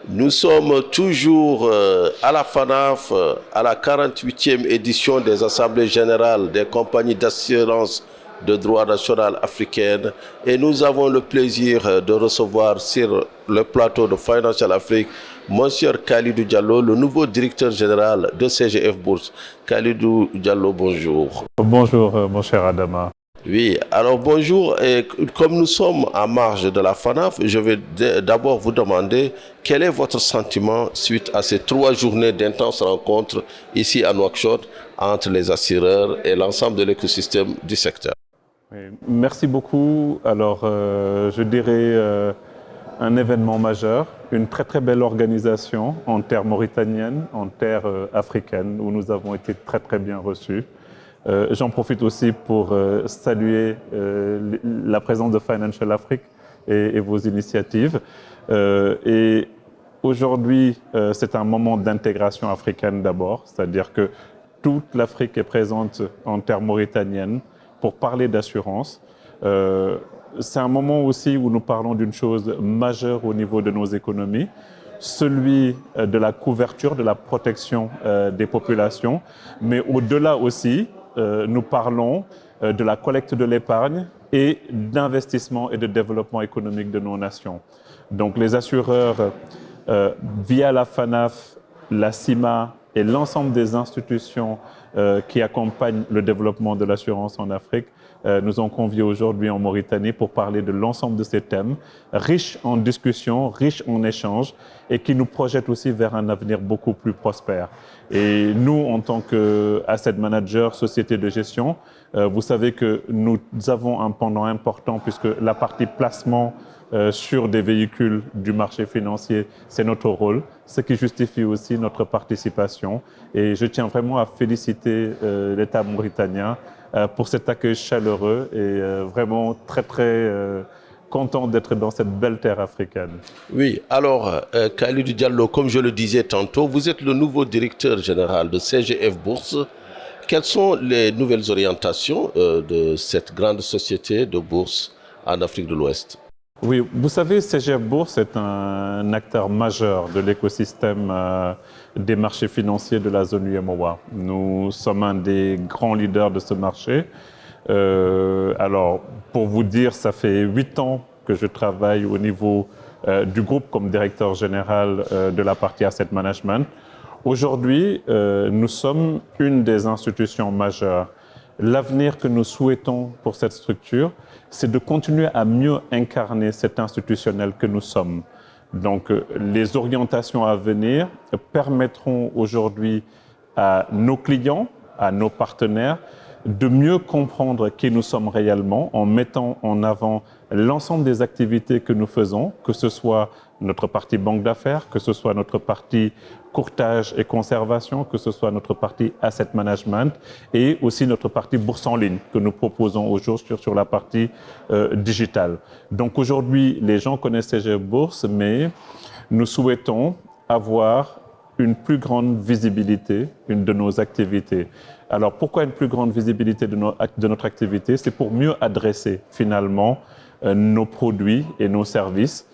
Nous sommes toujours à la FANAF, à la 48e édition des Assemblées générales des compagnies d'assurance de droit national africaines et nous avons le plaisir de recevoir sur le plateau de Financial Afrique Monsieur Khalidou Diallo, le nouveau directeur général de CGF Bourse. Khalidou Diallo, bonjour. Bonjour, mon cher Adama. Oui, alors bonjour. Et comme nous sommes en marge de la FANAF, je vais d'abord vous demander quel est votre sentiment suite à ces 3 journées d'intenses rencontres ici à Nouakchott entre les assureurs et l'ensemble de l'écosystème du secteur. Oui, merci beaucoup. Alors, je dirais un événement majeur, une très très belle organisation en terre mauritanienne, en terre africaine, où nous avons été très très bien reçus. J'en profite aussi pour saluer la présence de Financial Afrique et vos initiatives. Et aujourd'hui, c'est un moment d'intégration africaine d'abord, c'est-à-dire que toute l'Afrique est présente en terre mauritanienne pour parler d'assurance. C'est un moment aussi où nous parlons d'une chose majeure au niveau de nos économies, celui de la couverture, de la protection des populations, mais au-delà aussi, nous parlons de la collecte de l'épargne et d'investissement et de développement économique de nos nations. Donc les assureurs, via la FANAF, la CIMA et l'ensemble des institutions qui accompagnent le développement de l'assurance en Afrique, nous ont conviés aujourd'hui en Mauritanie pour parler de l'ensemble de ces thèmes, riches en discussions, riches en échanges et qui nous projettent aussi vers un avenir beaucoup plus prospère. Et nous, en tant qu'asset manager, société de gestion, vous savez que nous avons un pendant important puisque la partie placement sur des véhicules du marché financier, c'est notre rôle, ce qui justifie aussi notre participation. Et je tiens vraiment à féliciter l'État mauritanien pour cet accueil chaleureux et vraiment très très content d'être dans cette belle terre africaine. Oui, alors Khalidou Diallo, comme je le disais tantôt, vous êtes le nouveau directeur général de CGF Bourse. Quelles sont les nouvelles orientations de cette grande société de bourse en Afrique de l'Ouest? Oui, vous savez, CGF Bourse est un acteur majeur de l'écosystème des marchés financiers de la zone UEMOA. Nous sommes un des grands leaders de ce marché. Alors, pour vous dire, ça fait 8 ans que je travaille au niveau du groupe comme directeur général de la partie Asset Management. Aujourd'hui, nous sommes une des institutions majeures. L'avenir que nous souhaitons pour cette structure, c'est de continuer à mieux incarner cet institutionnel que nous sommes. Donc, les orientations à venir permettront aujourd'hui à nos clients, à nos partenaires, de mieux comprendre qui nous sommes réellement en mettant en avant l'ensemble des activités que nous faisons, que ce soit notre partie banque d'affaires, que ce soit notre partie courtage et conservation, que ce soit notre partie asset management et aussi notre partie bourse en ligne que nous proposons aujourd'hui sur la partie digitale. Donc aujourd'hui, les gens connaissent CGF Bourse, mais nous souhaitons avoir une plus grande visibilité de nos activités. Alors pourquoi une plus grande visibilité de notre activité? C'est pour mieux adresser finalement nos produits et nos services.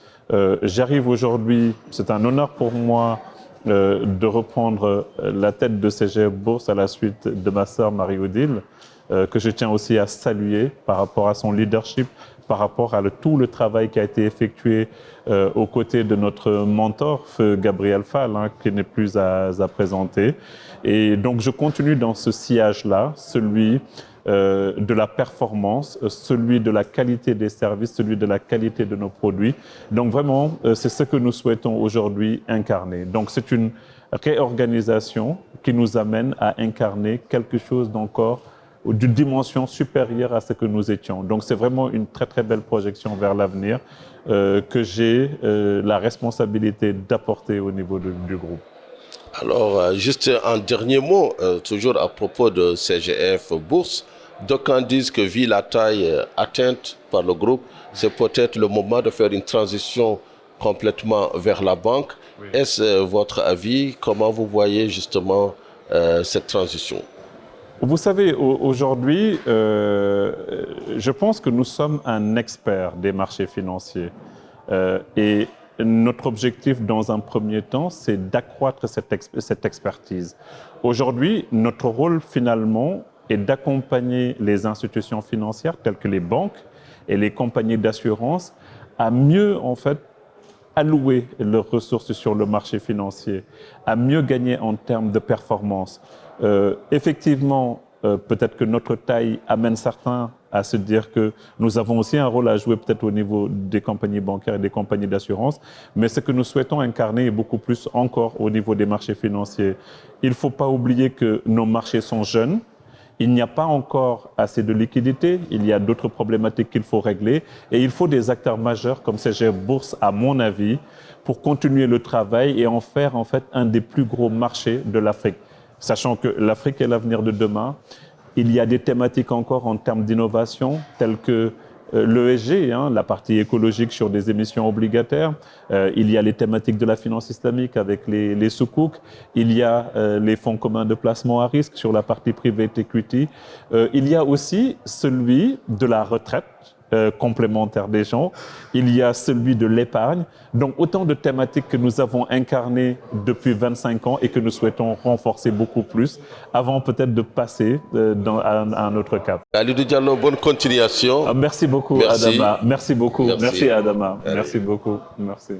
J'arrive aujourd'hui, c'est un honneur pour moi de reprendre la tête de CGF Bourse à la suite de ma sœur Marie-Odile, que je tiens aussi à saluer par rapport à son leadership, par rapport à tout le travail qui a été effectué aux côtés de notre mentor, Feu Gabriel Fall, qui n'est plus à présenter. Et donc je continue dans ce sillage-là, celui de la performance, celui de la qualité des services, celui de la qualité de nos produits. Donc vraiment, c'est ce que nous souhaitons aujourd'hui incarner. Donc c'est une réorganisation qui nous amène à incarner quelque chose d'encore d'une dimension supérieure à ce que nous étions. Donc c'est vraiment une très très belle projection vers l'avenir que j'ai la responsabilité d'apporter au niveau du groupe. Alors, juste un dernier mot, toujours à propos de CGF Bourse. D'aucuns disent que vu la taille atteinte par le groupe, c'est peut-être le moment de faire une transition complètement vers la banque. Oui. Est-ce votre avis? Comment vous voyez justement cette transition? Vous savez, aujourd'hui, je pense que nous sommes un expert des marchés financiers. Et notre objectif dans un premier temps, c'est d'accroître cette expertise. Aujourd'hui, notre rôle finalement est d'accompagner les institutions financières telles que les banques et les compagnies d'assurance à mieux en fait allouer leurs ressources sur le marché financier, à mieux gagner en termes de performance. Effectivement, peut-être que notre taille amène certains à se dire que nous avons aussi un rôle à jouer peut-être au niveau des compagnies bancaires et des compagnies d'assurance, mais ce que nous souhaitons incarner est beaucoup plus encore au niveau des marchés financiers. Il ne faut pas oublier que nos marchés sont jeunes. Il n'y a pas encore assez de liquidités, il y a d'autres problématiques qu'il faut régler et il faut des acteurs majeurs comme CGF Bourse, à mon avis, pour continuer le travail et en faire en fait un des plus gros marchés de l'Afrique. Sachant que l'Afrique est l'avenir de demain, il y a des thématiques encore en termes d'innovation telles que l'ESG, la partie écologique sur des émissions obligataires. Il y a les thématiques de la finance islamique avec les soukouk. Il y a les fonds communs de placement à risque sur la partie private equity. Il y a aussi celui de la retraite complémentaire des gens. Il y a celui de l'épargne. Donc autant de thématiques que nous avons incarnées depuis 25 ans et que nous souhaitons renforcer beaucoup plus avant peut-être de passer à un autre cap. Khalidou Diallo, bonne continuation. Merci beaucoup, Merci. Adama. Merci beaucoup. Merci. Merci, Adama. Allez. Merci beaucoup. Merci.